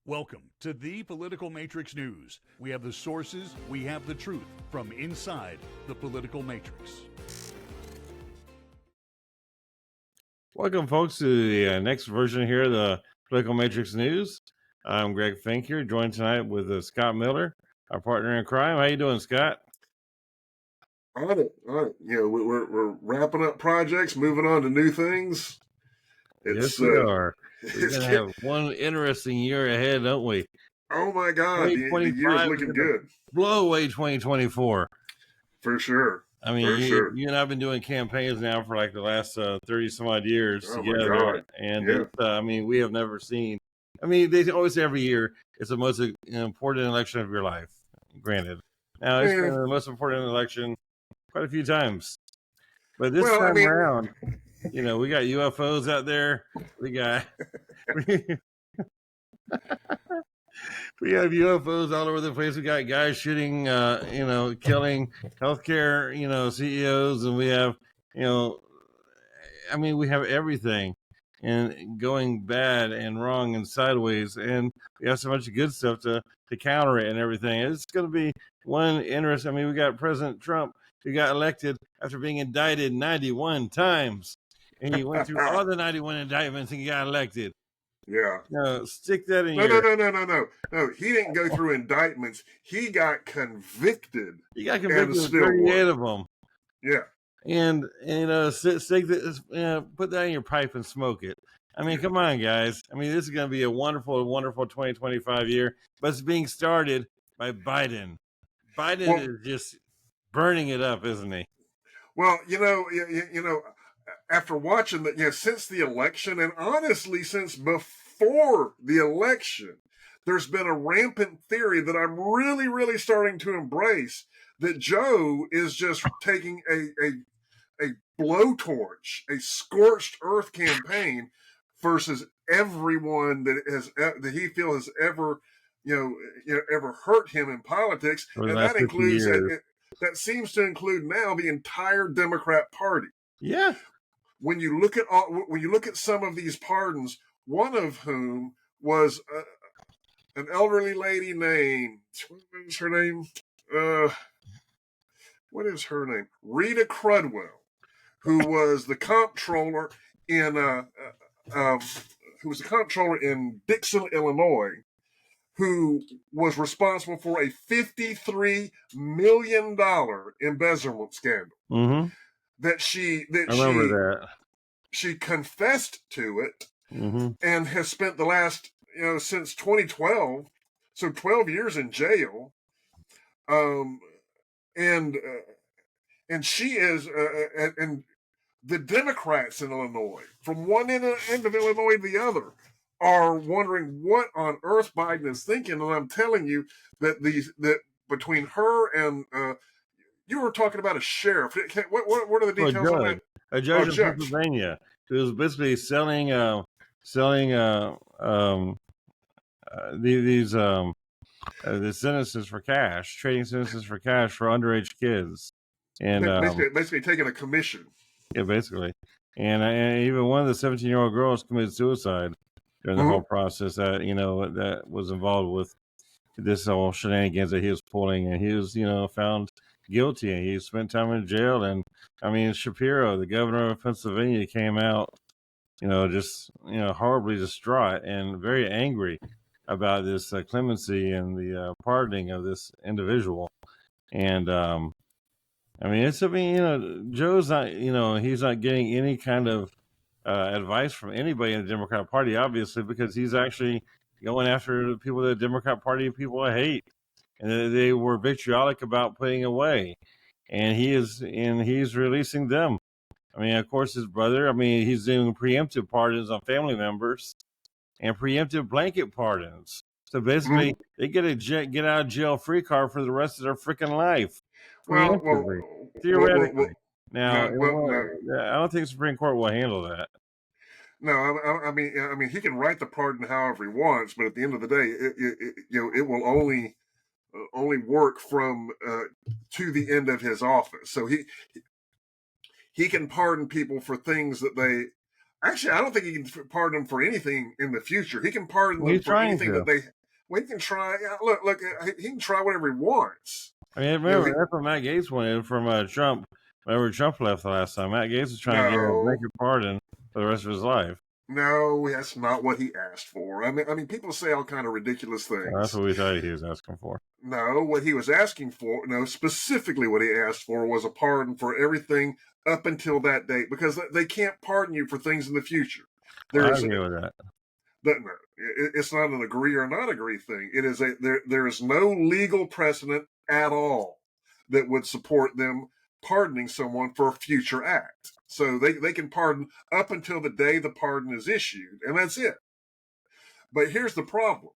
Welcome to the Political Matrix News. We have the sources, we have the truth from inside the political matrix. Welcome, folks, to the next version here of the Political Matrix News. I'm Greg Fink here, joined tonight with Scott Miller, our partner in crime. How you doing, Scott? On it. You know, we're wrapping up projects, moving on to new things. Yes, we are. We're going to have one interesting year ahead, don't we? Oh, my God. The year's looking good. Blow away 2024. For sure. I mean, you and I have been doing campaigns now for like the last 30-some-odd years together. And I mean, we have never seen. I mean, they always say every year it's the most important election of your life. Granted. Now, it's been the most important election quite a few times. But this time around, you know, we got UFOs out there. We got we have UFOs all over the place. We got guys shooting, killing healthcare, CEOs, and we have, we have everything and going bad and wrong and sideways, and we have so much good stuff to counter it and everything. It's going to be one interesting. I mean, we got President Trump, who got elected after being indicted 91 times. And he went through all the 91 indictments and he got elected. Yeah. No, stick that in No. He didn't go through indictments. He got convicted. He got convicted of 38 of them. Yeah. And stick this, put that in your pipe and smoke it. I mean, come on, guys. I mean, this is going to be a wonderful, wonderful 2025 year. But it's being started by Biden. Biden is just burning it up, isn't he? Well, after watching since the election, and honestly, since before the election, there's been a rampant theory that I'm really, really starting to embrace, that Joe is just taking a blowtorch, a scorched earth campaign versus everyone that he feels has ever, ever hurt him in politics. And that includes, that seems to include now the entire Democrat Party. Yeah. When you look at some of these pardons, one of whom was an elderly lady named, what is her name? Rita Crudwell, who was the comptroller in Dixon, Illinois, who was responsible for a $53 million embezzlement scandal. Mm-hmm. She confessed to it, mm-hmm. and has spent the last, since 2012, so 12 years in jail. And she is, and the Democrats in Illinois, from one end of Illinois to the other, are wondering what on earth Biden is thinking. And I'm telling you that between her and you were talking about a sheriff. What are the details on that? A judge in Pennsylvania who was basically selling these the sentences for cash, trading sentences for cash for underage kids, and basically taking a commission. Yeah, basically, and even one of the 17-year-old girls committed suicide during the whole process. That was involved with this whole shenanigans that he was pulling, and he was found guilty, and he spent time in jail. And I mean, Shapiro, the governor of Pennsylvania, came out horribly distraught and very angry about this clemency and the pardoning of this individual. And Joe's not, he's not getting any kind of advice from anybody in the Democrat Party, obviously, because he's actually going after the people that the Democrat Party people hate, and they were vitriolic about putting away, and he's releasing them. I mean, of course, his brother. I mean, he's doing preemptive pardons on family members and preemptive blanket pardons. So basically, they get a get out of jail free card for the rest of their freaking life. Theoretically. Now, I don't think the Supreme Court will handle that. No, I mean, he can write the pardon however he wants, but at the end of the day, it will only work from to the end of his office. So he can pardon people for things that they actually. I don't think he can pardon them for anything in the future. He can pardon them for anything that they Well, he can try. Look, he can try whatever he wants. I mean, remember that's what Matt Gaetz wanted from Trump. Whenever Trump left the last time, Matt Gaetz was trying to get a No, naked pardon for the rest of his life. no, that's not what he asked for. I mean, people say all kind of ridiculous things. That's what we thought he was asking for. No, what he was asking for, no, specifically what he asked for was a pardon for everything up until that date, because they can't pardon you for things in the future. I agree with that. No, it's not an agree or not agree thing. It is there is no legal precedent at all that would support them pardoning someone for a future act. So they can pardon up until the day the pardon is issued, and that's it. But here's the problem.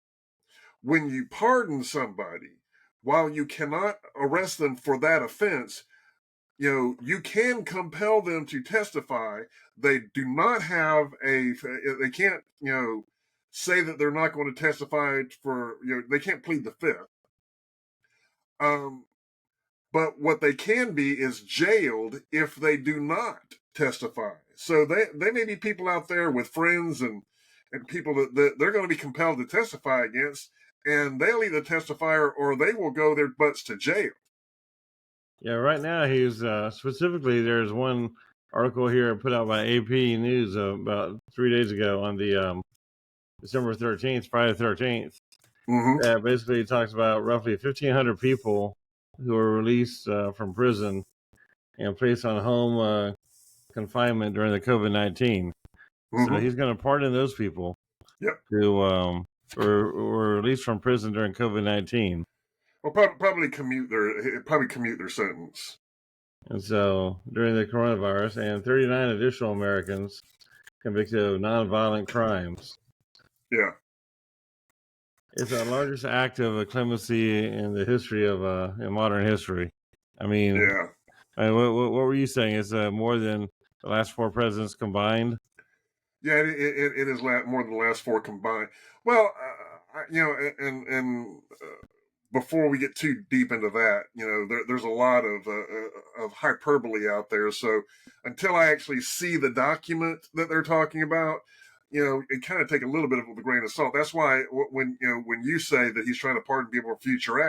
When you pardon somebody, while you cannot arrest them for that offense, you can compel them to testify. They do not have they can't, say that they're not going to testify for, they can't plead the fifth. But what they can be is jailed if they do not testify. So they may be people out there with friends and people that they're going to be compelled to testify against, and they'll either testify or they will go their butts to jail. Yeah, right now he's specifically, there's one article here put out by AP News about 3 days ago on the December 13th, Friday the 13th. Mm-hmm. That basically talks about roughly 1,500 people who were released from prison and placed on home confinement during the COVID-19. Mm-hmm. So he's going to pardon those people who were released from prison during COVID-19. Well, probably commute their sentence. And so during the coronavirus, and 39 additional Americans convicted of nonviolent crimes. Yeah. It's the largest act of clemency in the history of in modern history. I mean, what were you saying? It's more than the last 4 presidents combined? Yeah, it is more than the last 4 combined. Well, before we get too deep into that, there's a lot of hyperbole out there. So until I actually see the document that they're talking about, it kind of take a little bit of a grain of salt. That's why when you say that he's trying to pardon people for future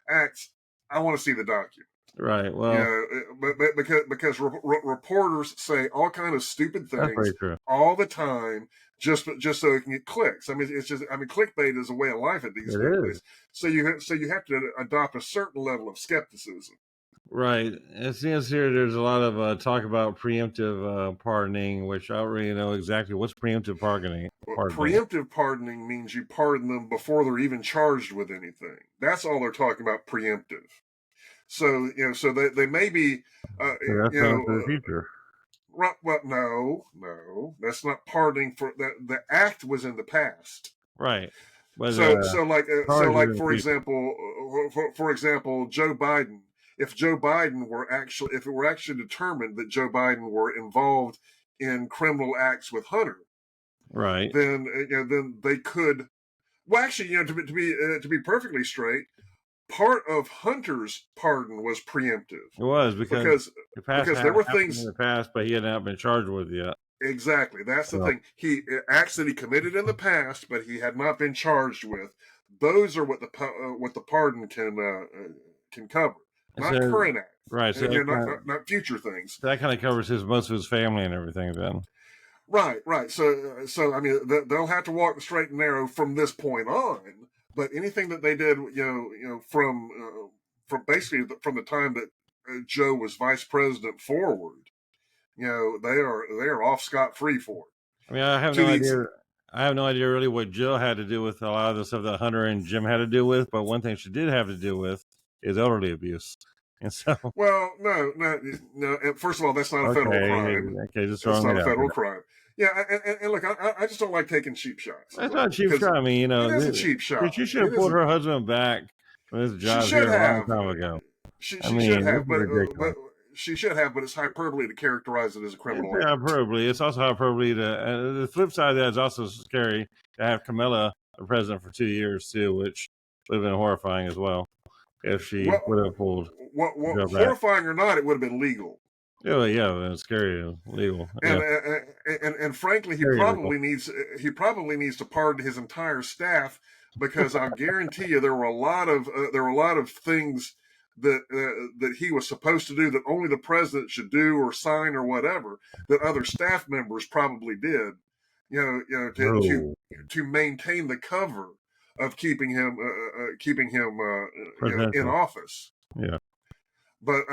acts, I want to see the document. Right. Well, but because reporters say all kind of stupid things all the time, just so it can get clicks. I mean, clickbait is a way of life at these days. So you have to adopt a certain level of skepticism. Right. It seems here there's a lot of talk about preemptive pardoning, which I don't really know exactly what's preemptive pardoning. Preemptive pardoning means you pardon them before they're even charged with anything. That's all they're talking about. Preemptive. So so they may be that's for the future. Right, well, no, that's not pardoning for that. The act was in the past, right? But, so like for example, Joe Biden. If it were actually determined that Joe Biden were involved in criminal acts with Hunter, right? Then they could. Well, actually, to be perfectly straight, part of Hunter's pardon was preemptive. It was because there were things in the past, but he had not been charged with yet. Exactly, that's the thing. Acts that he committed in the past, but he had not been charged with. Those are what the pardon can cover, not current acts, right? So not future things. So that kind of covers most of his family and everything, then. Right. So I mean, they'll have to walk the straight and narrow from this point on. But anything that they did, from basically from the time that Joe was vice president forward, they are off scot-free for it. I mean, I have no idea. I have no idea really what Jill had to do with a lot of the stuff that Hunter and Jim had to do with. But one thing she did have to do with is elderly abuse. And so, well, no. First of all, that's not a federal crime. Okay, just it's not a federal crime. Yeah, and look, I just don't like taking cheap shots. That's not a cheap shot. I mean, it is a cheap shot. She should have pulled her husband back from his job here a long time ago. She should have, but she should have. But it's hyperbole to characterize it as a criminal. It's hyperbole. It's also hyperbole to. The flip side of that is also scary to have Kamala the president for 2 years too, which would have been horrifying as well if she would have pulled. Horrifying or not, it would have been legal. Yeah, it's scary and legal. And frankly, he probably needs to pardon his entire staff because I guarantee you there were a lot of things that he was supposed to do that only the president should do or sign or whatever that other staff members probably did, Oh, to maintain the cover of keeping him in presidential. office. Yeah. But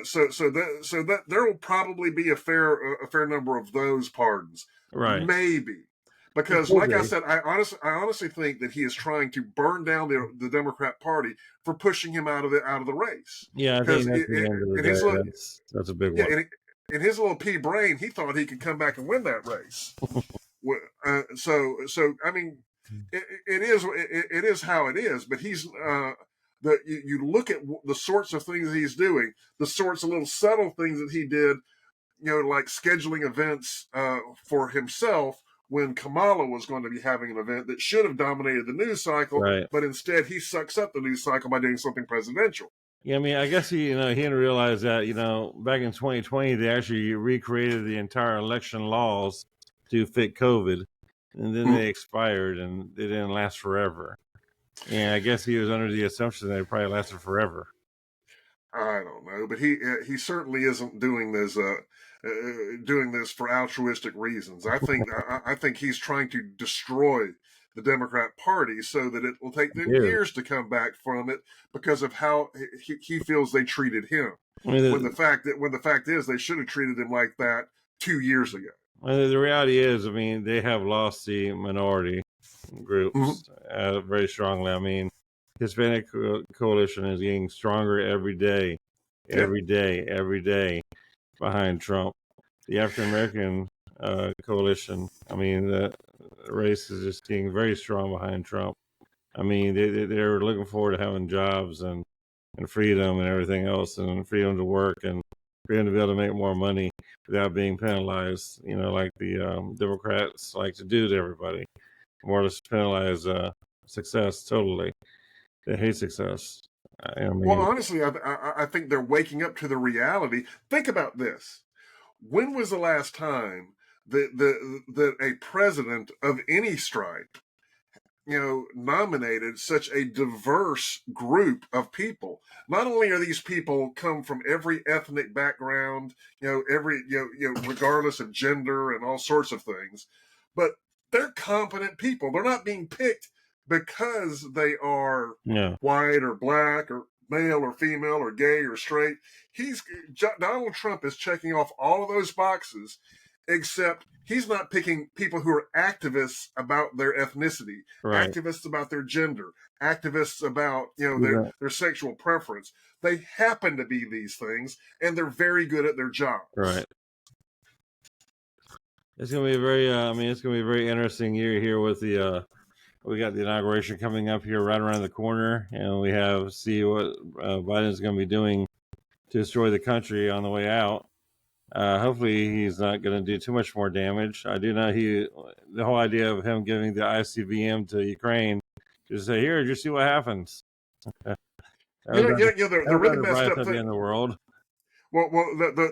so that there will probably be a fair number of those pardons, Right. maybe, It because could like I be. said, I honestly think that he is trying to burn down the Democrat Party for pushing him out of the race. Yeah, I Because think that's the end of the in his day. That's a big yeah, one. in his little pea brain, he thought he could come back and win that race. So I mean, it is how it is. But he's you look at the sorts of things he's doing, the sorts of little subtle things that he did, like scheduling events for himself when Kamala was going to be having an event that should have dominated the news cycle, Right. but instead he sucks up the news cycle by doing something presidential. Yeah, I mean, I guess he didn't realize that, back in 2020, they actually recreated the entire election laws to fit COVID, and then they expired, and they didn't last forever. And I guess he was under the assumption that it probably lasted forever. I don't know, but he certainly isn't doing this for altruistic reasons. I think he's trying to destroy the Democrat Party so that it will take them Yeah. years to come back from it because of how he feels they treated him. I mean, When the fact is they should have treated him like that 2 years ago. the reality is, I mean, they have lost the minority groups very strongly. I mean, Hispanic coalition is getting stronger every day, every day behind Trump. The African American coalition, I mean, the race is just getting very strong behind Trump. I mean, they're looking forward to having jobs and freedom and everything else, and freedom to work and freedom to be able to make more money without being penalized, like the Democrats like to do to everybody. More or less penalize success totally. They hate success. I mean, Well, honestly, I think they're waking up to the reality. Think about this. When was the last time that a president of any stripe, nominated such a diverse group of people? Not only are these people come from every ethnic background, regardless of gender and all sorts of things, but they're competent people. They're not being picked because they are white or black or male or female or gay or straight. Donald Trump is checking off all of those boxes, except he's not picking people who are activists about their ethnicity, right. activists about their gender, activists about their sexual preference. They happen to be these things, and they're very good at their jobs. Right. It's gonna be it's gonna be a very interesting year here with the. We got the inauguration coming up here right around the corner, and we see what Biden's going to be doing to destroy the country on the way out. Hopefully, he's not going to do too much more damage. I do know the whole idea of him giving the ICBM to Ukraine, just say, "Here, just see what happens." They're really messed up in the world. Well,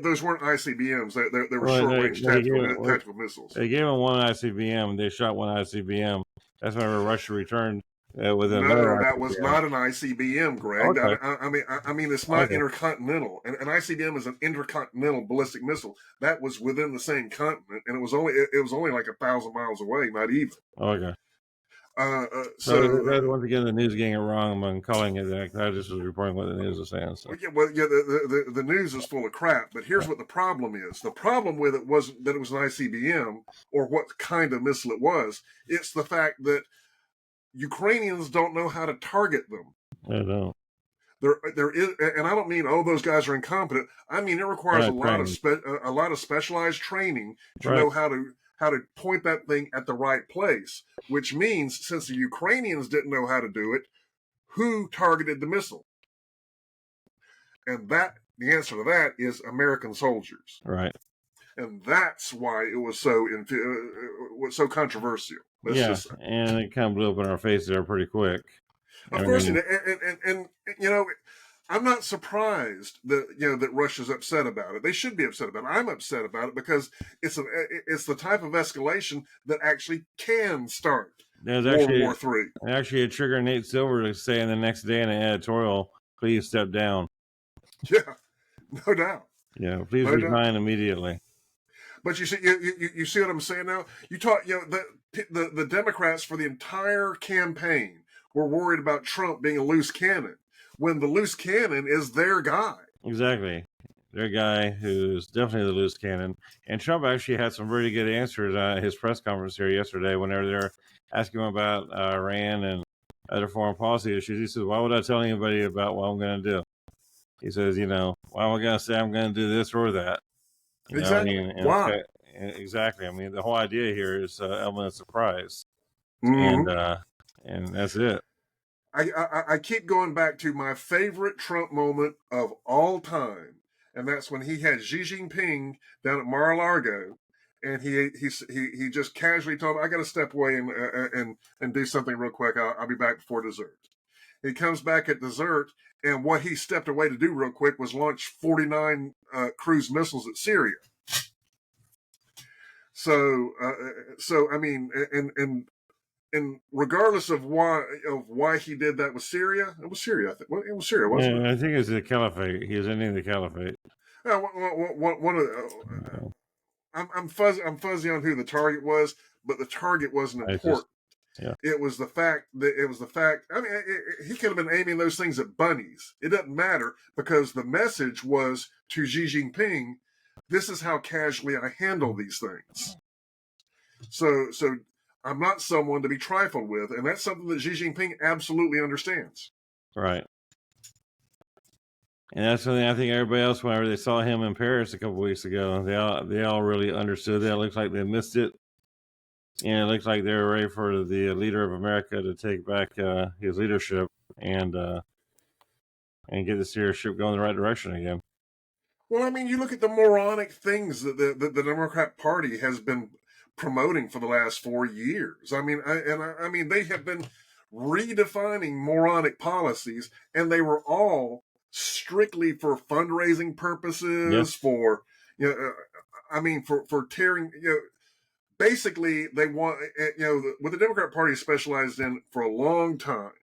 those weren't ICBMs. They were short-range tactical missiles. They gave him one ICBM. They shot one ICBM. That's whenever Russia returned with another. No, that was not an ICBM, Greg. Okay. I mean, it's not intercontinental. An ICBM is an intercontinental ballistic missile. That was within the same continent, and it was only like 1,000 miles away, not even. Okay. So once again, the news getting it wrong. I'm calling it that. I just was reporting what the news was saying. So. The news is full of crap. But here's what the problem is. The problem with it wasn't that it was an ICBM or what kind of missile it was. It's the fact that Ukrainians don't know how to target them. They don't. There is, and I don't mean those guys are incompetent. I mean it requires a lot of specialized training to know how to point that thing at the right place, which means since the Ukrainians didn't know how to do it, who targeted the missile? And the answer to that is American soldiers. Right. And that's why it was so controversial. And it kind of blew up in our faces there pretty quick. Of course, and I'm not surprised that Russia's upset about it. They should be upset about it. I'm upset about it because it's the type of escalation that actually can start There's World War III. actually a trigger Nate Silver to say in the next day in an editorial, please step down. Yeah, no doubt. Yeah, please No doubt. resign immediately. But you see, you see what I'm saying now. You talk, the Democrats for the entire campaign were worried about Trump being a loose cannon, when the loose cannon is their guy. Exactly, their guy who's definitely the loose cannon. And Trump actually had some very good answers at his press conference here yesterday. Whenever they're asking him about Iran and other foreign policy issues, he says, "Why would I tell anybody about what I'm going to do?" He says, "Why am I going to say I'm going to do this or that?" Exactly. Why? Exactly. I mean, the whole idea here is element of surprise, Mm-hmm. and that's it. I keep going back to my favorite Trump moment of all time, and that's when he had Xi Jinping down at Mar-a-Lago, and he just casually told him, "I got to step away and do something real quick. I'll be back before dessert." He comes back at dessert, and what he stepped away to do real quick was launch 49 cruise missiles at Syria. So I mean, and regardless of why he did that with Syria, it was Syria. I think it was Syria, wasn't it? I think it's the caliphate. He was ending the caliphate. One of I'm fuzzy on who the target was, but the target wasn't important. Yeah. It was the fact. I mean, he could have been aiming those things at bunnies. It doesn't matter, because the message was to Xi Jinping, "This is how casually I handle these things." So I'm not someone to be trifled with, and that's something that Xi Jinping absolutely understands. Right. And that's something I think everybody else, whenever they saw him in Paris a couple weeks ago, they all really understood that. It looks like they missed it. And it looks like they're ready for the leader of America to take back his leadership and get the Syria ship going in the right direction again. Well, I mean, you look at the moronic things that the Democrat Party has been promoting for the last 4 years. I mean, I mean, they have been redefining moronic policies, and they were all strictly for fundraising purposes. Yes. For I mean, for tearing. Basically, they want what the Democrat Party specialized in for a long time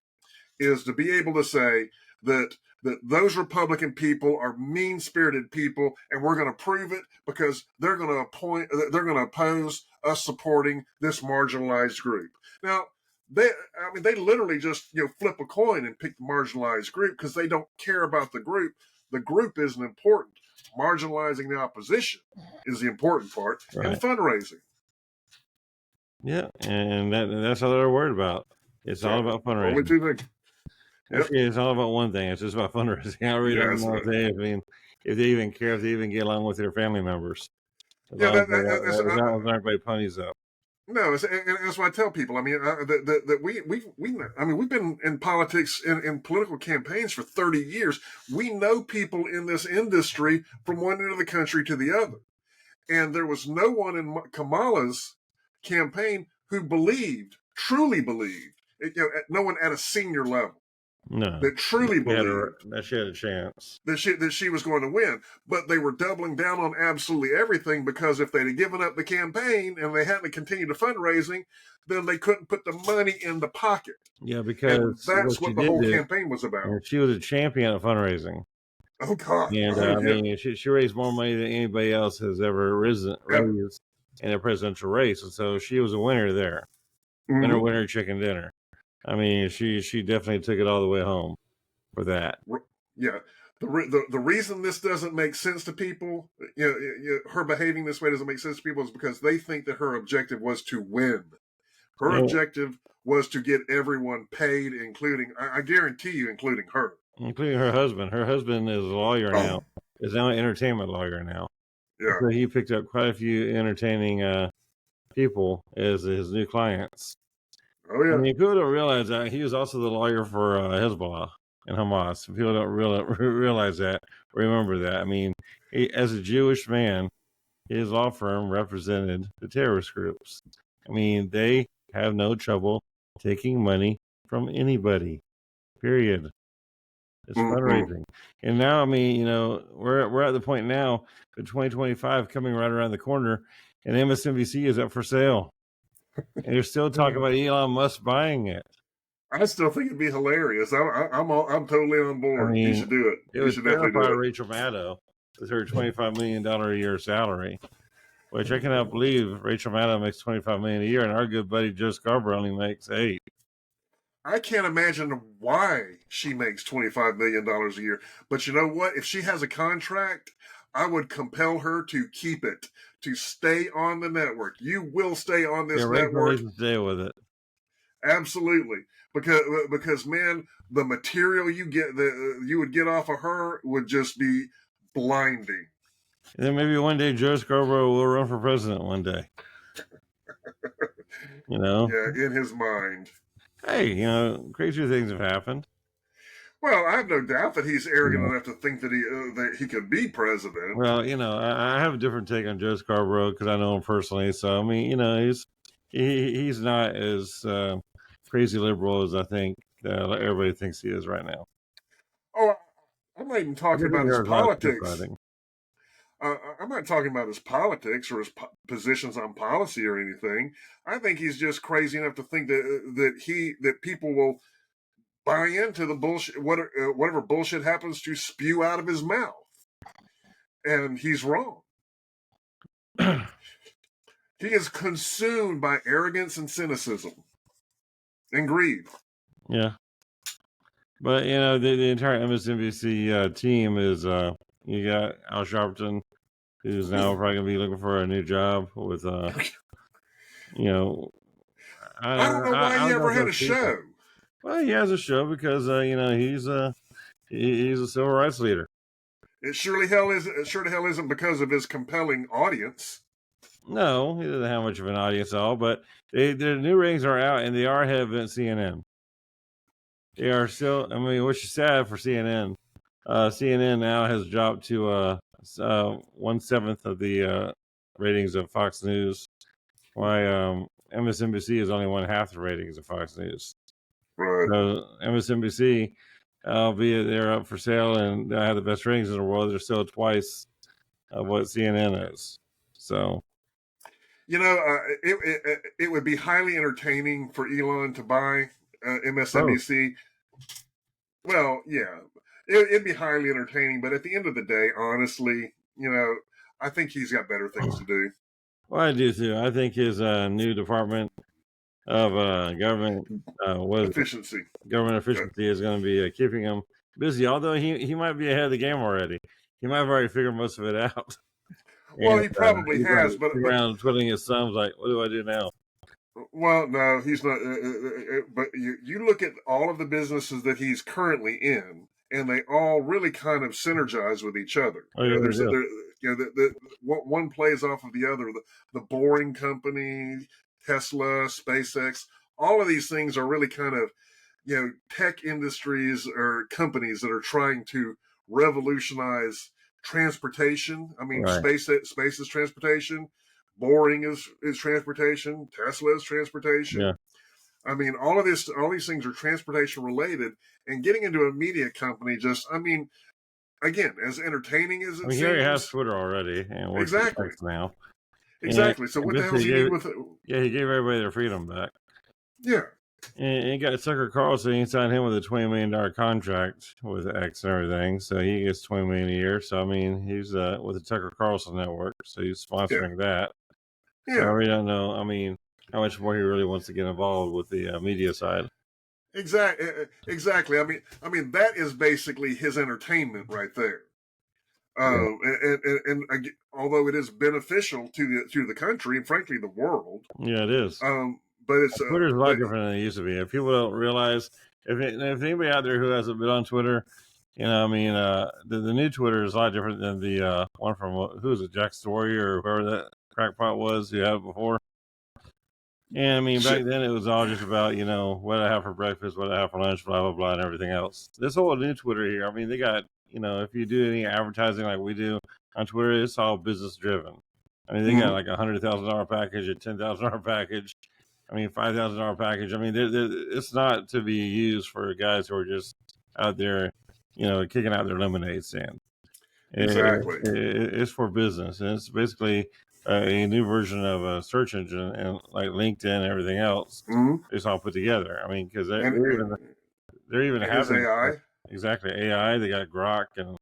is to be able to say that those Republican people are mean-spirited people, and we're going to prove it because they're going to oppose us supporting this marginalized group. Now, they literally just flip a coin and pick the marginalized group because they don't care about the group. The group isn't important. Marginalizing the opposition is the important part, right, and fundraising. Yeah, and that's all they're worried about. It's all about fundraising. Only two things. Actually, it's all about one thing. It's just about fundraising. I really don't know if they even care, if they even get along with their family members. That's everybody ponies up. No, and that's what I tell people. I mean, that we've been in politics, in political campaigns for 30 years. We know people in this industry from one end of the country to the other. And there was no one in Kamala's campaign who truly believed, no one at a senior level. No, that truly believed that she had a chance, that she was going to win. But they were doubling down on absolutely everything, because if they'd have given up the campaign and they hadn't continued the fundraising, then they couldn't put the money in the pocket. Yeah, because and that's what the whole campaign was about. She was a champion of fundraising. Oh God! And I mean, she raised more money than anybody else has ever raised in a presidential race, and so she was a winner there. Mm-hmm. Winner, chicken dinner. I mean, she definitely took it all the way home for that. Yeah. The reason this doesn't make sense to people, her behaving this way doesn't make sense to people, is because they think that her objective was to win. Her objective was to get everyone paid, including, I guarantee you, including her. Including her husband. Her husband is a lawyer now. Is now an entertainment lawyer now. Yeah. So he picked up quite a few entertaining people as his new clients. Oh, yeah. I mean, people don't realize that he was also the lawyer for Hezbollah and Hamas. People don't realize that, remember that. I mean, as a Jewish man, his law firm represented the terrorist groups. I mean, they have no trouble taking money from anybody, period. It's fundraising. And now, I mean, we're at the point now, for 2025 coming right around the corner, and MSNBC is up for sale. And you're still talking about Elon Musk buying it. I still think it'd be hilarious. I'm totally on board. He should do it. It He would should definitely terrify do it. Rachel Maddow with her $25 million a year salary, which I cannot believe Rachel Maddow makes $25 million a year, and our good buddy Joe Scarborough only makes $8. I can't imagine why she makes $25 million a year. But you know what? If she has a contract, I would compel her to keep it, to stay on the network. You will stay on this network. Stay with it. Absolutely. Because man, the material you would get off of her would just be blinding. And then maybe one day Joe Scarborough will run for president one day. Yeah, in his mind. Hey, crazier things have happened. Well, I have no doubt that he's arrogant enough to think that he could be president. Well, I have a different take on Joe Scarborough because I know him personally. So I mean, he's not as crazy liberal as I think everybody thinks he is right now. Oh, I'm not even talking about his politics. I'm not talking about his politics or his positions on policy or anything. I think he's just crazy enough to think that people will buy into the bullshit, whatever bullshit happens to spew out of his mouth, and he's wrong. He is consumed by arrogance and cynicism and greed. Yeah, but the entire MSNBC team is you got Al Sharpton, who's now probably gonna be looking for a new job with I don't know why he ever had a show. Well, he has a show because he's a civil rights leader. It sure the hell isn't because of his compelling audience. No, he doesn't have much of an audience at all. But their new ratings are out, and they are ahead of CNN. They are still. I mean, which is sad for CNN. CNN now has dropped to 1/7 of the ratings of Fox News, while MSNBC is only 1/2 the ratings of Fox News. Right. So MSNBC, albeit they're up for sale and they have the best ratings in the world, they're still twice of what CNN is. So, it would be highly entertaining for Elon to buy MSNBC. Well, yeah, it'd be highly entertaining, but at the end of the day, honestly, I think he's got better things to do. Well, I do too. I think his new department of government efficiency is going to be keeping him busy. Although he might be ahead of the game already. He might have already figured most of it out. Well, he probably has, but around twiddling his thumbs, like, what do I do now? Well, no, he's not. But you look at all of the businesses that he's currently in, and they all really kind of synergize with each other. One plays off of the other. The Boring Company, Tesla, SpaceX, all of these things are really kind of, tech industries or companies that are trying to revolutionize transportation. I mean, right. Space is transportation. Boring is transportation. Tesla is transportation. Yeah. I mean, all these things are transportation related, and getting into a media company again, as entertaining as it seems. He has Twitter already, and exactly now. Exactly. So what the hell does he need with it? Yeah, he gave everybody their freedom back. Yeah. And he got Tucker Carlson. He signed him with a $20 million contract with X and everything, so he gets $20 million a year. So I mean, he's with the Tucker Carlson network, so he's sponsoring that. Yeah. So I really don't know. I mean, how much more he really wants to get involved with the media side. Exactly. I mean that is basically his entertainment right there. And although it is beneficial to the country and frankly the world. Yeah, it is. But it's Twitter's a lot different than it used to be. If people don't realize, if anybody out there who hasn't been on Twitter, the new Twitter is a lot different than the one from who was it, Jack Story or whoever that crackpot was who had it before. And I mean, back then it was all just about what I have for breakfast, what I have for lunch, blah blah blah, and everything else. This whole new Twitter here, I mean, they got if you do any advertising like we do on Twitter, it's all business driven. I mean, they got like $100,000 package, a $10,000 package. I mean, $5,000 package. I mean, it's not to be used for guys who are just out there, kicking out their lemonade stand. Exactly. It's for business, and it's basically a new version of a search engine, and like LinkedIn and everything else, Mm-hmm. it's all put together. I mean, because And they're even it is having AI. exactly AI. They got Grok, and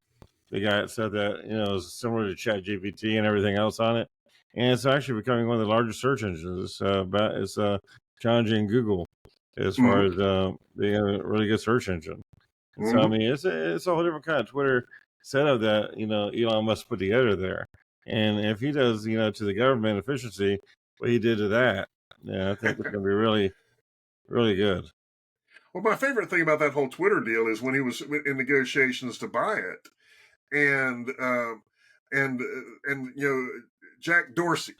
they got stuff that is similar to Chat GPT and everything else on it, and it's actually becoming one of the largest search engines. It's challenging Google as far Mm-hmm. as being a really good search engine. And so I Mm-hmm. mean, it's a whole different kind of Twitter setup that Elon Musk put together there. And if he does to the government efficiency what he did to that, yeah, I think it's going to be really really good. Well, my favorite thing about that whole Twitter deal is when he was in negotiations to buy it, and and Jack Dorsey.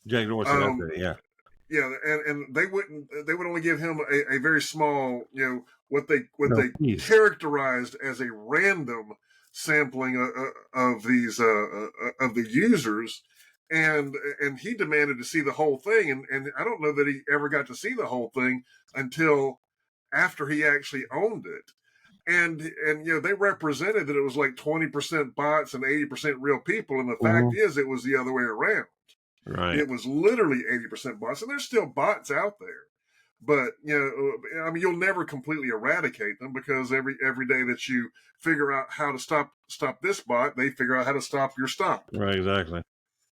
Jack Dorsey, that's Um, it. Yeah. yeah, and they would only give him a very small, what No, they peace. characterized as a random sampling of these of the users, and he demanded to see the whole thing, and I don't know that he ever got to see the whole thing until after he actually owned it. And they represented that it was like 20% bots and 80% real people, and the fact Hmm. is it was the other way around. Right. It was literally 80% bots, and there's still bots out there. But I mean, you'll never completely eradicate them, because every day that you figure out how to stop this bot, they figure out how to stop your stop. Right. Exactly.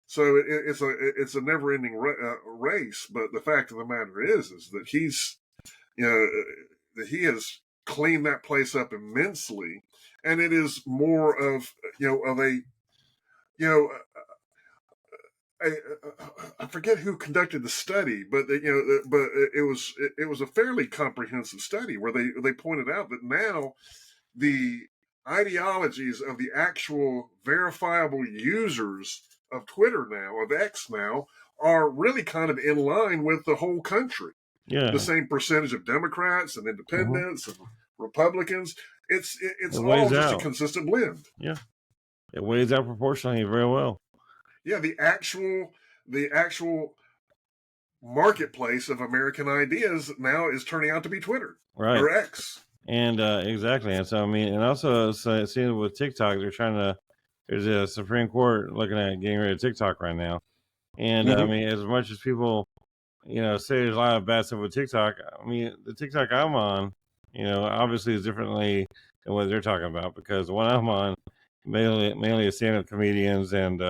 So it's a never ending race. But the fact of the matter is that that he has cleaned that place up immensely, and it is more of of a you know I forget who conducted the study, but it was a fairly comprehensive study where they pointed out that now the ideologies of the actual verifiable users of Twitter now, of X now, are really kind of in line with the whole country. The Yeah. same percentage of Democrats and Hmm. independents and Republicans. It's It all weighs just a out. consistent blend. Yeah. It weighs out proportionally very well. Yeah, the actual marketplace of American ideas now is turning out to be Twitter Right. or X. And exactly. And so I mean, and also seeing with TikTok, they're trying to. There's a Supreme Court looking at getting rid of TikTok right now. And I Mm-hmm. mean, as much as people, say there's a lot of bad stuff with TikTok. I mean, the TikTok I'm on, obviously is differently than what they're talking about, because the one I'm on mainly is stand-up comedians, and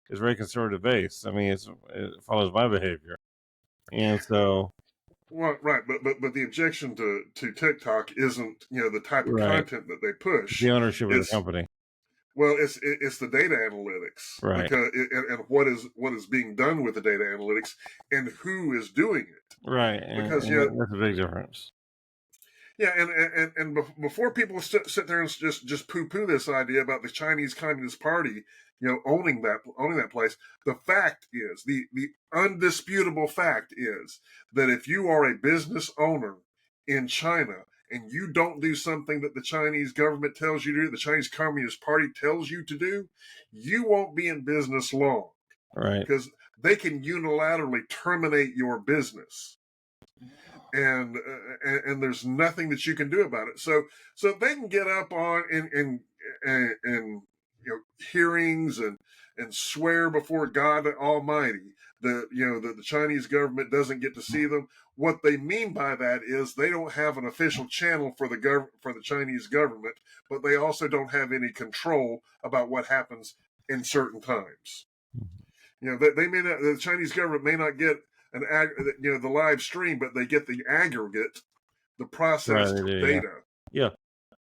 is very conservative based. I mean, it follows my behavior, and so Well, right, but the objection to TikTok isn't the type of right, content that they it's push. the ownership of the It's company, it's the data analytics, right, because and what is being done with the data analytics and who is doing it, right, because and that's a big difference, yeah, and before people sit there and just poo poo this idea about the Chinese Communist Party, owning that place, the fact is the undisputable fact is that if you are a business owner in China and you don't do something that the Chinese government tells you to do, the Chinese Communist Party tells you to do, you won't be in business long, right, because they can unilaterally terminate your business, and there's nothing that you can do about it. So they can get up on in hearings and swear before God Almighty that the Chinese government doesn't get to see them. What they mean by that is they don't have an official channel for the Chinese government, but they also don't have any control about what happens in certain times. They may not, the Chinese government may not get the live stream, but they get the aggregate, the right, processed they do, yeah, data. yeah,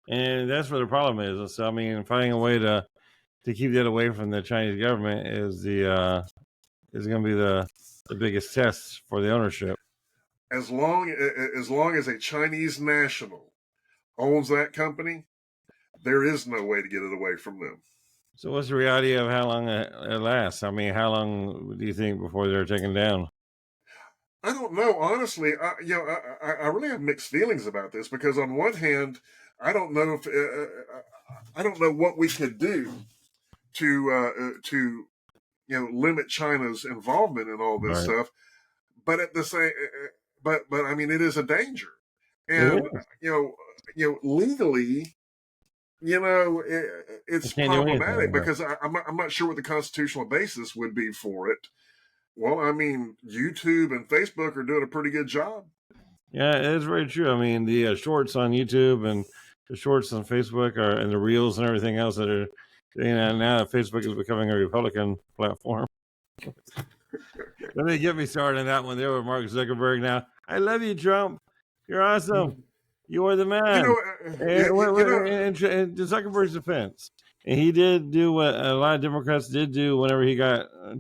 and that's where the problem is. And so I mean, finding a way to keep that away from the Chinese government is going to be the biggest test for the ownership. As long as a Chinese national owns that company, there is no way to get it away from them. So, what's the reality of how long it lasts? I mean, how long do you think before they're taken down? I don't know, honestly. I really have mixed feelings about this, because on one hand, I don't know if I don't know what we could do to limit China's involvement in all this Right. stuff, but at the same, but I mean, it is a danger, It and is. legally, it's can't do anything. problematic Yeah. because I'm not sure what the constitutional basis would be for it. Well, I mean, YouTube and Facebook are doing a pretty good job. Yeah, it's very true. I mean, the shorts on YouTube and the shorts on Facebook and the reels and everything else that are, now Facebook is becoming a Republican platform. Let me get me started on that one there with Mark Zuckerberg. Now, I love you, Trump. You're awesome. You are the man. And to Zuckerberg's defense, and he did do what a lot of Democrats did do whenever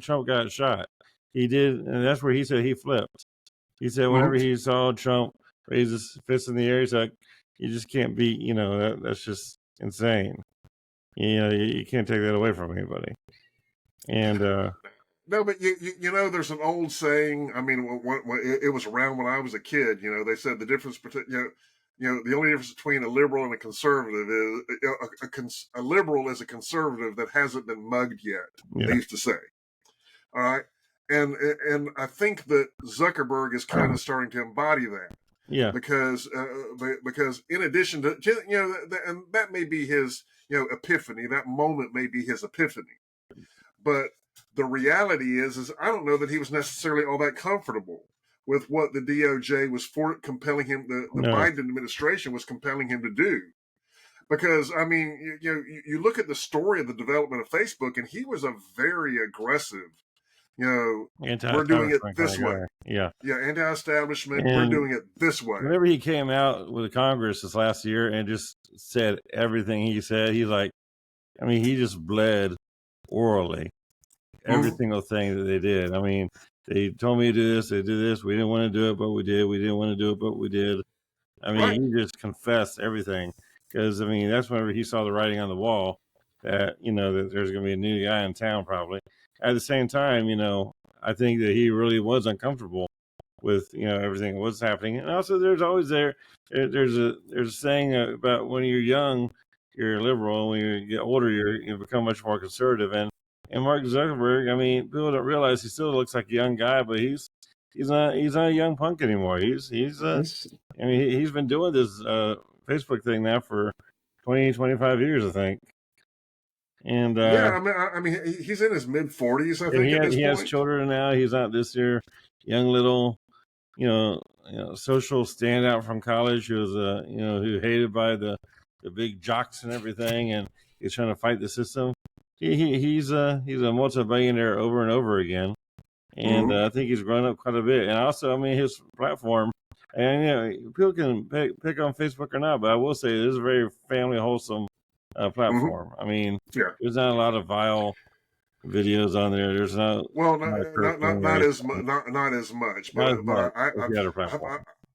Trump got shot. He did, and that's where he said he flipped. He said whenever he saw Trump raise his fist in the air, he's like, "You just can't beat. That's just insane. You can't take that away from anybody." And no, but there's an old saying. I mean, it was around when I was a kid. They said the difference between the only difference between a liberal and a conservative is a liberal is a conservative that hasn't been mugged yet. Yeah. They used to say. All right. And I think that Zuckerberg is kind of starting to embody that. Yeah. Because in addition to, and that may be his, epiphany, that moment may be his epiphany. But the reality is I don't know that he was necessarily all that comfortable with what the DOJ was compelling him, the Biden administration was compelling him to do. Because, I mean, you look at the story of the development of Facebook, and he was a very aggressive, we're doing it this way. Yeah. Yeah, anti-establishment, we're doing it this way. Whenever he came out with Congress this last year and just said everything he said, he just bled orally every single thing that they did. I mean, they told me to do this, they did this, we didn't want to do it, but we did. We didn't want to do it, but we did. I mean, he just confessed everything. Because, I mean, that's whenever he saw the writing on the wall that, that there's going to be a new guy in town probably. At the same time, I think that he really was uncomfortable with, everything that was happening. And also there's always there's a saying about when you're young, you're liberal. When you get older, you become much more conservative. And Mark Zuckerberg, I mean, people don't realize he still looks like a young guy, but he's not a young punk anymore. He's been doing this Facebook thing now for 20, 25 years, I think. And I mean, he's in his mid 40s. I think he has children now. He's not this year young little, social standout from college who was who hated by the big jocks and everything, and he's trying to fight the system. He's a multi-billionaire over and over again, and I think he's grown up quite a bit. And also, I mean, his platform. And people can pick on Facebook or not, but I will say it is a very family wholesome platform. I mean, there's not a lot of vile videos on there. There's not not as much. But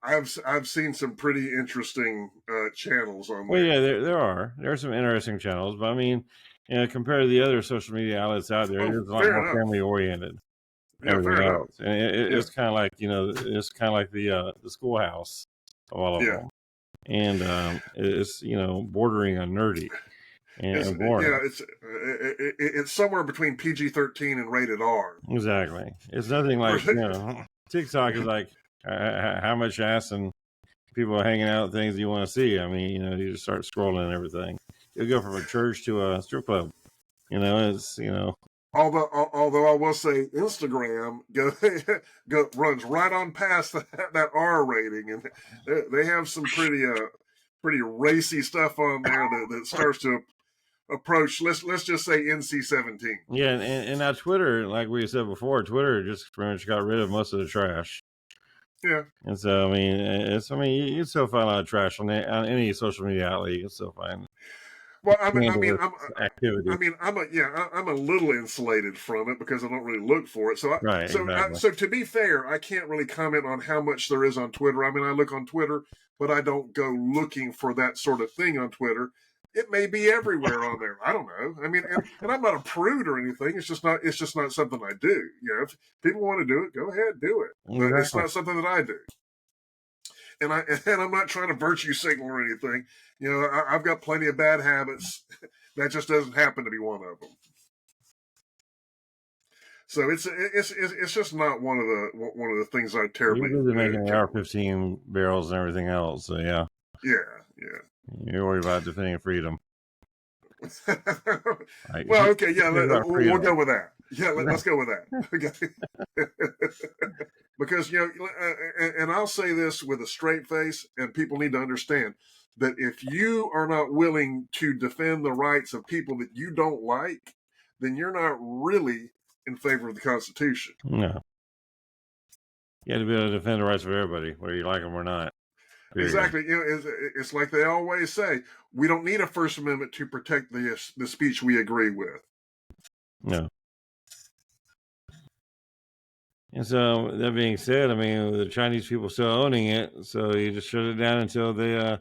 I've seen some pretty interesting channels on there. Well, yeah, there are some interesting channels, but I mean, compared to the other social media outlets out there, it's a lot more family oriented. Everything else, and it's kind of like it's kind of like the schoolhouse of all of them, and it's bordering on nerdy and boring. Yeah, it's somewhere between PG-13 and rated R. Exactly, it's nothing like TikTok is like how much ass and people are hanging out things you want to see. I mean, you just start scrolling and everything. You go from a church to a strip club. It's Although I will say Instagram runs right on past that R rating, and they have some pretty racy stuff on there that starts to approach. Let's just say NC-17. Yeah, and now Twitter, like we said before, Twitter just pretty much got rid of most of the trash. Yeah, and so you can still find a lot of trash on any social media outlet. You can still find. Well, I'm a little insulated from it because I don't really look for it. So to be fair, I can't really comment on how much there is on Twitter. I mean, I look on Twitter, but I don't go looking for that sort of thing on Twitter. It may be everywhere on there. I don't know. I mean, and I'm not a prude or anything. It's just not something I do. If people want to do it, go ahead, do it. But it's not something that I do. And I'm not trying to virtue signal or anything. I've got plenty of bad habits. That just doesn't happen to be one of them. So it's just not one of the things I terribly. You're making AR-15 barrels and everything else. So yeah. Yeah. You're worried about defending freedom. Like, Well, okay, yeah, about we'll go freedom. with that. Yeah, let's go with that. Okay. Because, and I'll say this with a straight face, and people need to understand that if you are not willing to defend the rights of people that you don't like, then you're not really in favor of the Constitution. No. You have to be able to defend the rights of everybody, whether you like them or not. Period. Exactly. It's like they always say, we don't need a First Amendment to protect the speech we agree with. No. And so that being said, I mean, the Chinese people still owning it, so you just shut it down until they. I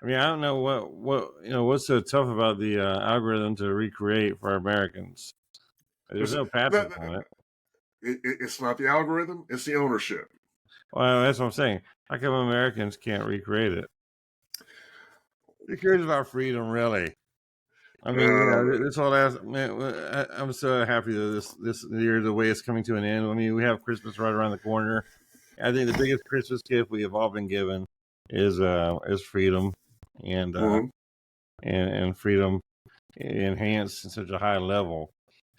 mean, I don't know what's so tough about the algorithm to recreate for Americans. There's no patent on it. It's not the algorithm; it's the ownership. Well, that's what I'm saying. How come Americans can't recreate it? Who cares about freedom, really? I mean, this whole last man, I'm so happy that this year, the way it's coming to an end. I mean, we have Christmas right around the corner. I think the biggest Christmas gift we have all been given is freedom, and and freedom enhanced in such a high level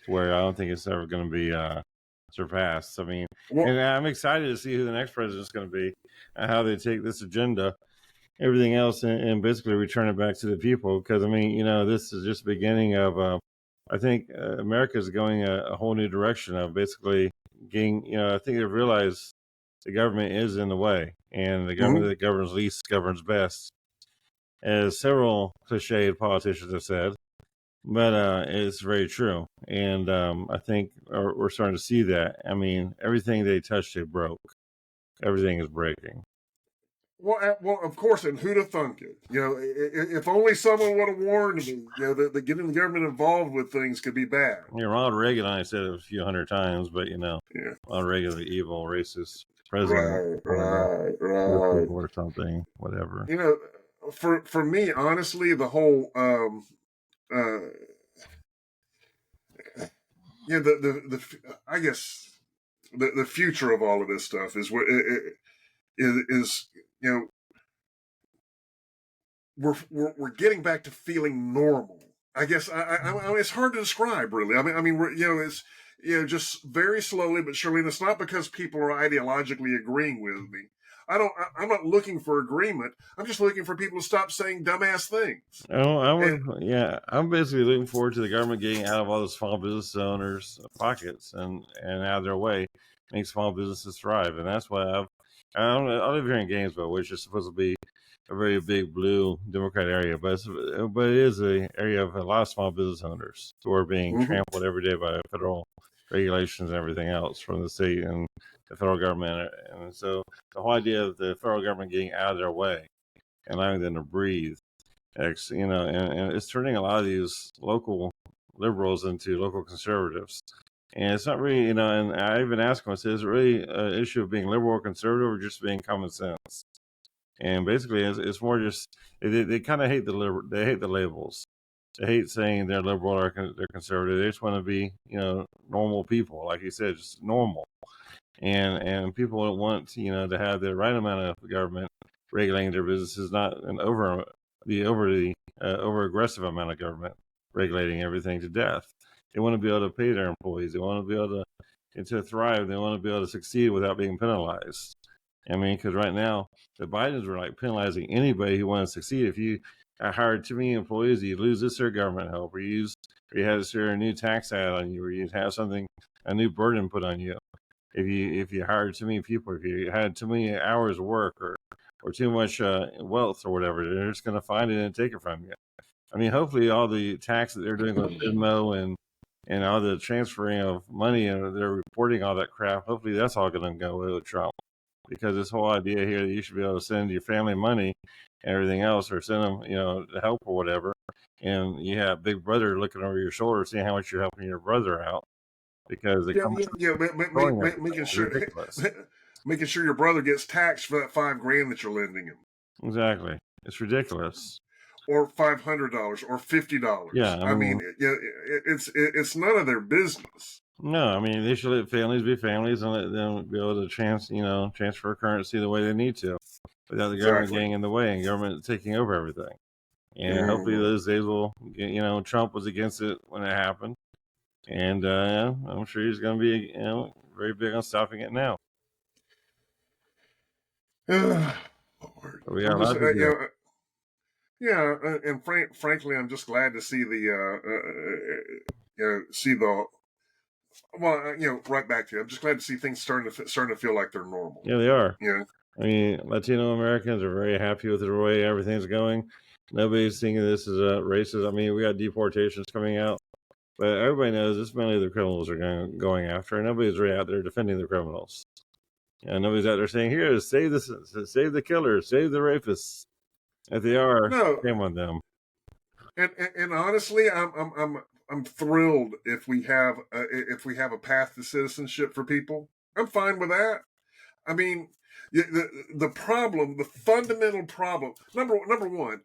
where I don't think it's ever going to be surpassed. I mean, and I'm excited to see who the next president is going to be and how they take this agenda, everything else, and basically return it back to the people. Because I mean, this is just the beginning of. I think America is going a whole new direction of basically getting. I think they've realized the government is in the way, and the government that governs least governs best, as several cliched politicians have said. But it's very true, and I think we're starting to see that. I mean, everything they touched, they broke. Everything is breaking. Well, of course, and who'd have thunk it? If only someone would have warned me, that getting the government involved with things could be bad. Ronald Reagan, I said it a few hundred times, but Ronald Reagan, the evil, racist president, right, or something, whatever. For me, honestly, the whole I guess the future of all of this stuff is what is we're getting back to feeling normal. I guess it's hard to describe, really. I mean, it's just very slowly but surely. And it's not because people are ideologically agreeing with me. I'm not looking for agreement. I'm just looking for people to stop saying dumbass things. I'm basically looking forward to the government getting out of all the small business owners' pockets and out of their way, make small businesses thrive. And that's why I live here in Gainesville, which is supposed to be a very big blue Democrat area, but it is an area of a lot of small business owners who are being trampled every day by federal regulations and everything else from the state and the federal government. And so the whole idea of the federal government getting out of their way and allowing them to breathe, and it's turning a lot of these local liberals into local conservatives. And it's not really, and I even asked them, I said, is it really an issue of being liberal or conservative or just being common sense? And basically, it's more just they kind of hate they hate the labels. They hate saying they're liberal or they're conservative. They just want to be, normal people, like you said, just normal. And people want, to have the right amount of government regulating their businesses, not an over aggressive amount of government regulating everything to death. They want to be able to pay their employees. They want to be able to thrive. They want to be able to succeed without being penalized. I mean, because right now the Bidens were like penalizing anybody who wanted to succeed. If you hired too many employees, you lose this or government help, or you had a new tax add on you, or you'd have a new burden put on you. If you hired too many people, if you had too many hours of work, or too much wealth or whatever, they're just going to find it and take it from you. I mean, hopefully all the tax that they're doing with Venmo and all the transferring of money and they're reporting all that crap, hopefully that's all going to go with Trump. Because this whole idea here that you should be able to send your family money and everything else, or send them, to help or whatever, and you have Big Brother looking over your shoulder, seeing how much you're helping your brother out, because making sure your brother gets taxed for that $5,000 that you're lending him. Exactly, it's ridiculous. Or $500 or $50. Yeah, I mean, it's none of their business. No, I mean, they should let families be families and let them be able to transfer currency the way they need to, without the government getting in the way and government taking over everything. And hopefully those days will, Trump was against it when it happened. And I'm sure he's going to be, very big on stopping it now. Lord. So we got a lot to do. And frankly, I'm just glad to see right back to you. I'm just glad to see things starting to feel like they're normal. Yeah, they are. Yeah. I mean, Latino Americans are very happy with the way everything's going. Nobody's thinking this is racist. I mean, we got deportations coming out, but everybody knows it's mainly the criminals are going after, and nobody's really out there defending the criminals. And nobody's out there saying, "Here, save the killers, save the rapists." If they are, shame on them. And honestly, I'm thrilled if we have a path to citizenship for people. I'm fine with that. I mean, the fundamental problem, number one,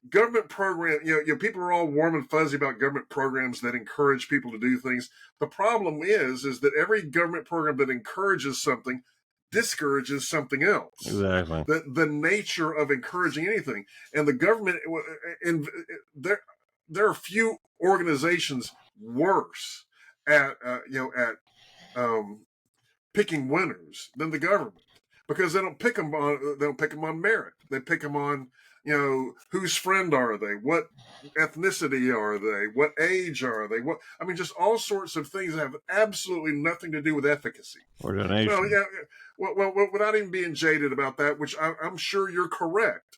government program. People are all warm and fuzzy about government programs that encourage people to do things. The problem is that every government program that encourages something discourages something else. Exactly. The nature of encouraging anything, and the government, and there are few organizations worse at picking winners than the government, because they don't pick them on merit. They pick them on whose friend are they, what ethnicity are they, what age are they, just all sorts of things that have absolutely nothing to do with efficacy or donation. Well, without even being jaded about that, which I'm sure you're correct,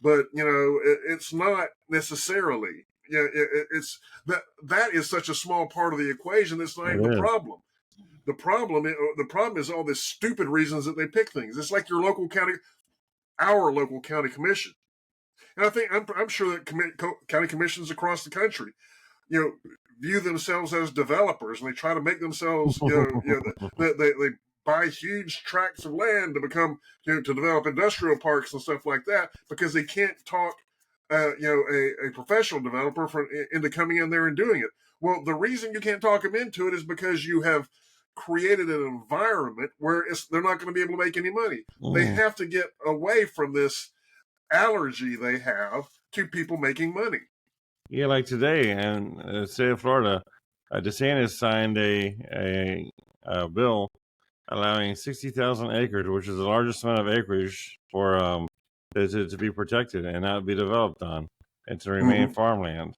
but it's not necessarily. It's that is such a small part of the equation. That's not even the problem. The problem is all the stupid reasons that they pick things. It's like our local county commission, and I think I'm sure that county commissions across the country, view themselves as developers, and they try to make themselves, they buy huge tracts of land to become, to develop industrial parks and stuff like that, because they can't talk, a professional developer into coming in there and doing it. Well, the reason you can't talk them into it is because you have created an environment where they're not going to be able to make any money. They have to get away from this allergy they have to people making money. Yeah, like today in the state of Florida, DeSantis signed a bill allowing 60,000 acres, which is the largest amount of acreage for to be protected and not be developed on, and to remain farmland.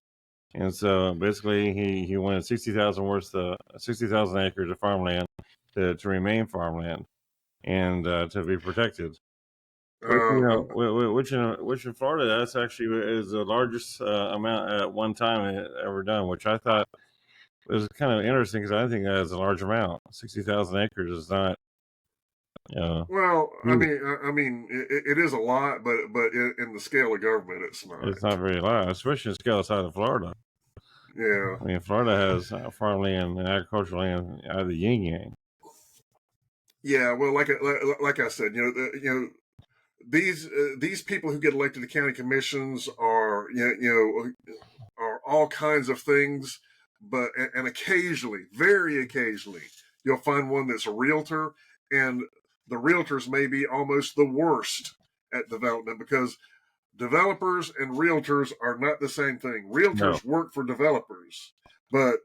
And so basically, he wanted 60,000 acres of farmland to remain farmland and to be protected. Which in Florida, that's actually is the largest amount at one time ever done, which I thought was kind of interesting, because I think that is a large amount. 60,000 acres is not. Well, I mean, it is a lot, but in the scale of government, it's not. It's not very large, especially in scale outside of Florida. Yeah. I mean, Florida has farmland and agricultural land out of the yin yang. Yeah, well, like I said, these people who get elected to county commissions are are all kinds of things, but and occasionally, very occasionally, you'll find one that's a realtor, and the realtors may be almost the worst at development, because developers and realtors are not the same thing. Realtors work for developers, but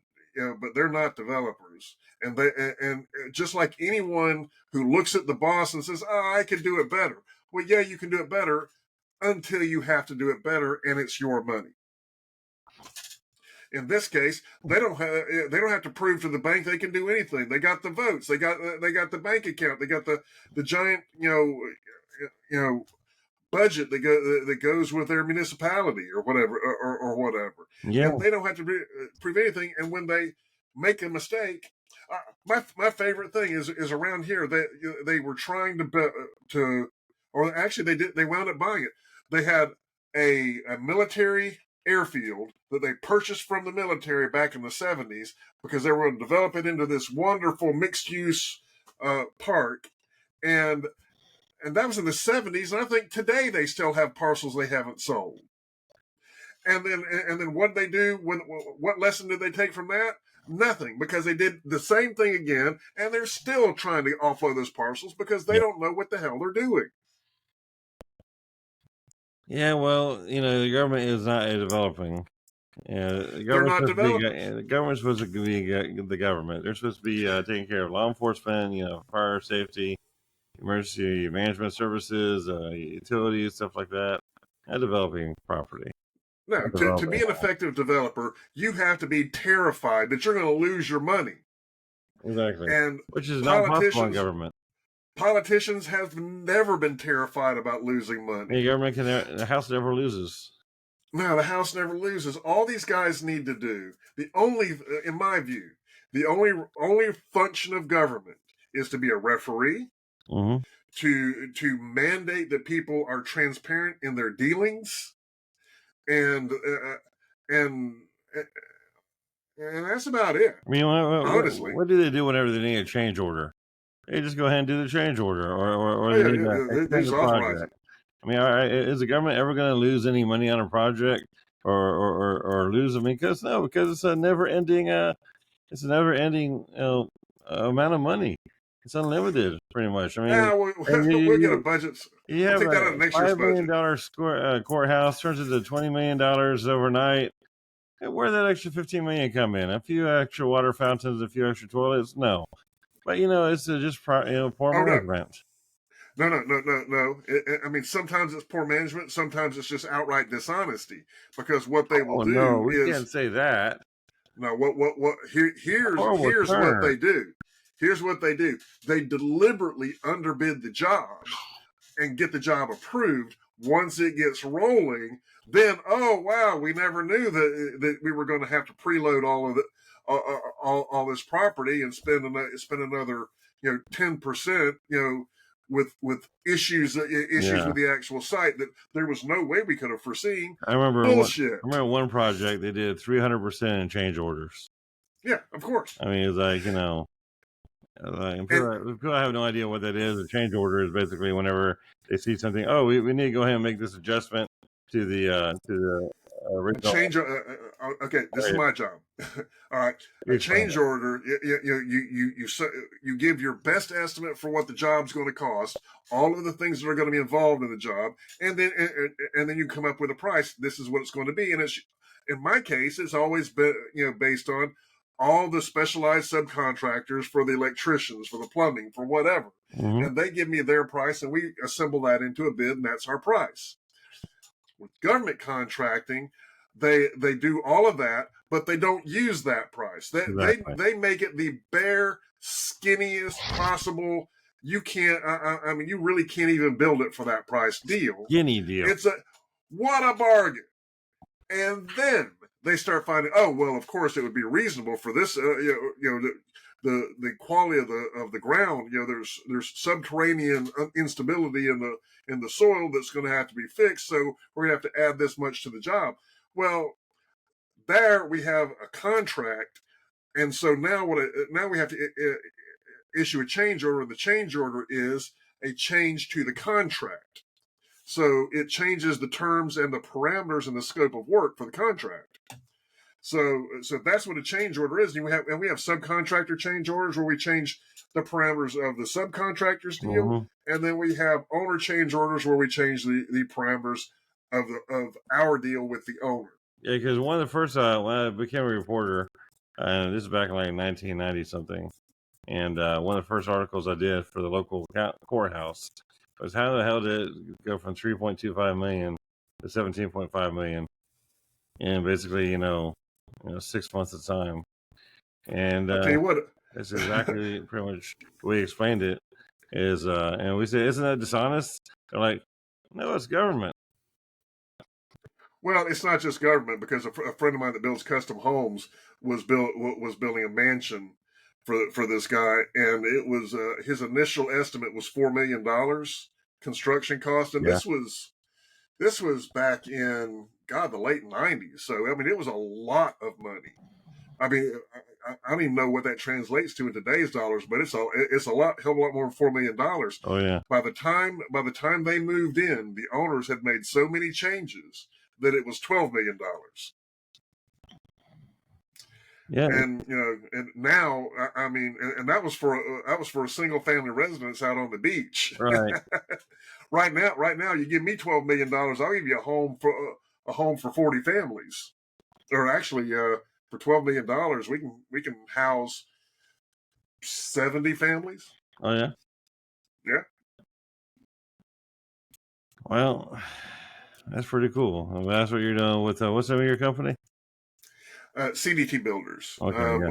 they're not developers. And just like anyone who looks at the boss and says, "Oh, I can do it better." Well, yeah, you can do it better until you have to do it better, and it's your money. In this case, they don't have to prove to the bank they can do anything. They got the votes. They got the bank account. They got the giant budget that goes with their municipality or whatever or whatever. Yeah, and they don't have to prove anything. And when they make a mistake, my favorite thing is around here they were trying to or actually they wound up buying it. They had a military airfield that they purchased from the military back in the 70s, because they were going to develop it into this wonderful mixed-use park, and that was in the 70s, and I think today they still have parcels they haven't sold. And then what they do? What lesson did they take from that? Nothing, because they did the same thing again, and they're still trying to offload those parcels because they don't know what the hell they're doing. Yeah, well, the government is not a developing. The They're government's not supposed to be developing. the government's supposed to be the government. They're supposed to be taking care of law enforcement, fire safety, emergency management services, utilities, stuff like that. Not developing property. No, Not to developing. be an effective developer, you have to be terrified that you're going to lose your money. Exactly. And Which is not possible in politicians government. politicians have never been terrified about losing money. The government the House never loses. No, the House never loses. All these guys need to do, in my view, the only function of government is to be a referee, Mm-hmm. to mandate that people are transparent in their dealings, and and and that's about it. I mean, Honestly, what do they do whenever they need a change order? They just go ahead and do the change order, or they need to they extend just the authorize it. project. I mean, is the government ever going to lose any money on a project, or lose? I mean, because it's a never ending amount of money. It's unlimited, pretty much. I mean, Yeah, and we'll get a budget. you We'll have take that out a of next year's $5 million courthouse turns into $20 million overnight. Where did that extra $15 million come in? A few extra water fountains, a few extra toilets? No, but it's just poor Oh no, management. no. I mean, sometimes it's poor management. Sometimes it's just outright dishonesty. Because what they will Oh do no, we is can't say that. no. Here's Horrible what they turn. do. Here's what they do. They deliberately underbid the job and get the job approved. Once it gets rolling, then oh wow, we never knew that we were going to have to preload all of the all this property and spend another 10% with issues Yeah, with the actual site that there was no way we could have foreseen. I remember Bullshit. one project they did 300% in change orders. Yeah, of course. I mean, it's like people have no idea what that is. A change order is basically whenever they see something. Oh, we need to go ahead and make this adjustment to the original. Change. Okay, this is my job. All right, a change order. You give your best estimate for what the job's going to cost, all of the things that are going to be involved in the job, and then you come up with a price. This is what it's going to be, and it's in my case, it's always been based on all the specialized subcontractors for the electricians, for the plumbing, for whatever, and they give me their price, and we assemble that into a bid, and that's our price. With government contracting, they do all of that, but they don't use that price. They make it the bare skinniest possible. You can't. I mean, you really can't even build it for that price deal. Skinny deal. What a bargain. And then they start finding, oh well, of course it would be reasonable for this. The quality of the ground. There's subterranean instability in the soil that's going to have to be fixed. So we're going to have to add this much to the job. Well, there we have a contract, and so now we have to issue a change order. The change order is a change to the contract. So it changes the terms and the parameters and the scope of work for the contract. So that's what a change order is. And we have subcontractor change orders where we change the parameters of the subcontractor's deal, and then we have owner change orders where we change the parameters of our deal with the owner. Yeah, because one of the first when I became a reporter, this is back in like 1990 something, and one of the first articles I did for the local courthouse was how the hell did it go from 3.25 million to 17.5 million in basically 6 months of time. And I'll tell you what, that's exactly pretty much the way he explained it. Is and we say, isn't that dishonest? They're like, no, it's government. Well, it's not just government, because a friend of mine that builds custom homes was building a mansion for this guy, and it was his initial estimate was $4 million construction cost, and this was back in the late 90s. So I mean, it was a lot of money. I mean, I don't even know what that translates to in today's dollars, but it's a hell of a lot more than $4 million. Oh yeah. By the time they moved in, the owners had made so many changes that it was $12 million. Yeah. And and now I mean, and that was for a single family residence out on the beach. Right. Right now, you give me $12 million, I'll give you a home for 40 families, or actually, for $12 million, we can house 70 families. Oh yeah. Yeah. Well, that's pretty cool. I mean, that's what you're doing with what's the name of your company? CDT Builders. Okay. Yeah.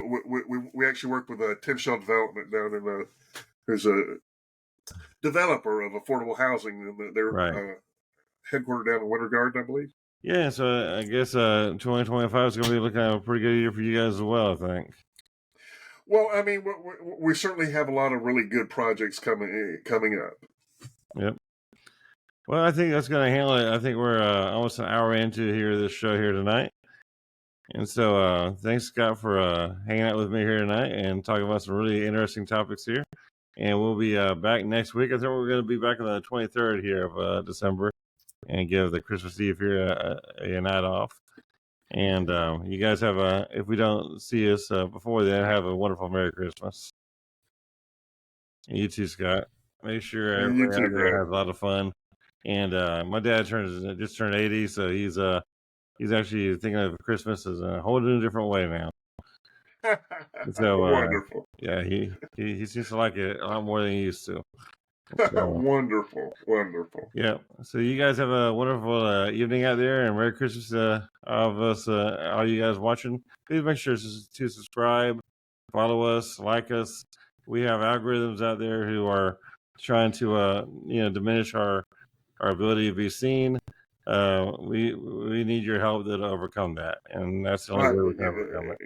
We actually work with Tim Shaw Development down in there's a developer of affordable housing, and they're Right. headquartered down in Winter Garden, I believe. Yeah. So I guess 2025 is going to be looking at a pretty good year for you guys as well, I think. Well, I mean, we certainly have a lot of really good projects coming up. Yep. Well, I think that's going to handle it. I think we're almost an hour into this show here tonight. And so thanks, Scott, for hanging out with me here tonight and talking about some really interesting topics here. And we'll be back next week. I think we're going to be back on the 23rd here of December and give the Christmas Eve here a night off. And you guys have if we don't see us before then, have a wonderful Merry Christmas. And you too, Scott. Make sure everybody out there has a lot of fun. And my dad just turned 80, so he's actually thinking of Christmas as a whole different way now. So wonderful. Yeah, he seems to like it a lot more than he used to. So, wonderful. Yeah. So you guys have a wonderful evening out there, and Merry Christmas of us, all you guys watching. Please make sure to subscribe, follow us, like us. We have algorithms out there who are trying to diminish our ability to be seen. We need your help to overcome that, and that's the only way we can overcome it.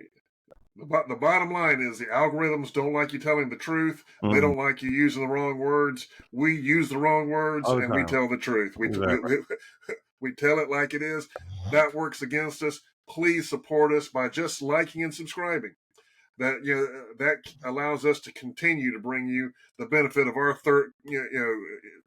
The bottom line is the algorithms don't like you telling the truth. They don't like you using the wrong words. We use the wrong words, and we tell the truth. We tell it like it is. That works against us. Please support us by just liking and subscribing. That allows us to continue to bring you the benefit of our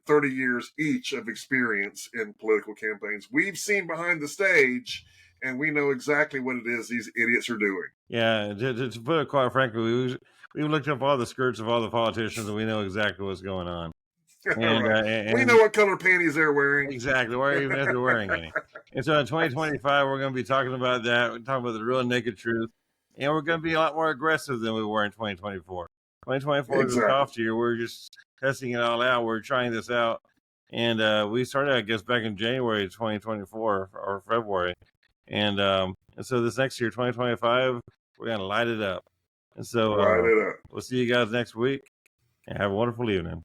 30 years each of experience in political campaigns. We've seen behind the stage, and we know exactly what it is these idiots are doing. Yeah, to put it quite frankly, we looked up all the skirts of all the politicians, and we know exactly what's going on. And, right. And we know what color panties they're wearing. Exactly, or even if they're wearing any. And so in 2025, we're going to be talking about that. We're talking about the real naked truth. And we're going to be a lot more aggressive than we were in 2024. 2024 is a soft year. We're just testing it all out. We're trying this out. And we started, I guess, back in January 2024 or February. And so this next year, 2025, we're going to light it up. And so we'll see you guys next week. And have a wonderful evening.